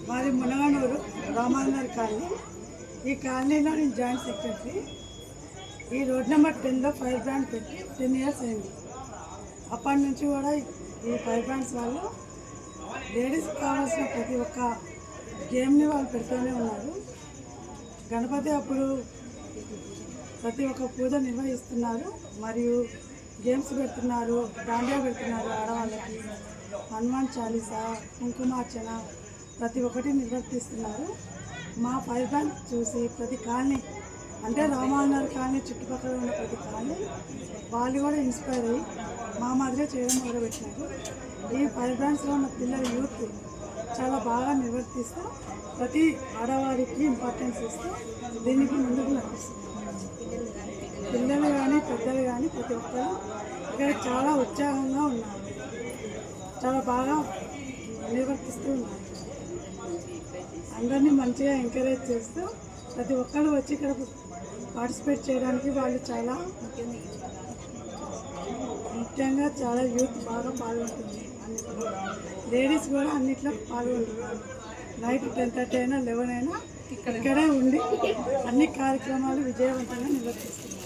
మాది మునగనూరు రామానగర్ కాలనీ. ఈ కాలనీలో నేను జాయింట్ సెక్రటరీ. ఈ రోడ్ నెంబర్ 10లో ఫైర్ బ్రాండ్ పెట్టి 10 years అయింది. అప్పటి నుంచి కూడా ఈ ఫైర్ బ్రాండ్స్ వాళ్ళు లేడీస్కి కావాల్సిన ప్రతి ఒక్క గేమ్ని వాళ్ళు పెడుతూనే ఉన్నారు. గణపతి అప్పుడు ప్రతి ఒక్క పూజ నిర్వహిస్తున్నారు, మరియు గేమ్స్ పెడుతున్నారు, దాండియా పెడుతున్నారు ఆడవాళ్ళకి, హనుమాన్ చాలీసా, కుంకుమార్చన ప్రతి ఒక్కటి నిర్వర్తిస్తున్నారు. మా ఫైర్ బ్రాండ్ చూసి ప్రతి కాలనీ, అంటే రామానగర్ కాలనీ చుట్టుపక్కల ఉన్న ప్రతి కాలనీ వాళ్ళు కూడా ఇన్స్పైర్ అయ్యి మా మాదిరే చేయడం మొదలుపెట్టినారు. ఈ ఫైర్ బ్రాండ్స్లో ఉన్న పిల్లల యూత్ చాలా బాగా నిర్వర్తిస్తూ ప్రతి ఆడవారికి ఇంపార్టెన్స్ ఇస్తూ దీనికి ముందుకు నడిపిస్తుంది. పిల్లలు కానీ పెద్దలు కానీ ప్రతి ఒక్కరు ఇక్కడ చాలా ఉత్సాహంగా ఉన్నారు, చాలా బాగా నిర్వర్తిస్తూ ఉన్నారు. అందరినీ మంచిగా ఎంకరేజ్ చేస్తూ ప్రతి ఒక్కరు వచ్చి ఇక్కడ పార్టిసిపేట్ చేయడానికి వాళ్ళు చాలా ముఖ్యంగా చాలా యూత్ బాగా పాల్గొంటుంది. అన్నిట్లో లేడీస్ కూడా అన్నిట్లో పాల్గొంటున్నారు. నైట్ 10:30 అయినా 11 అయినా ఇక్కడే ఉండి అన్ని కార్యక్రమాలు విజయవంతంగా నిర్వర్తిస్తున్నారు.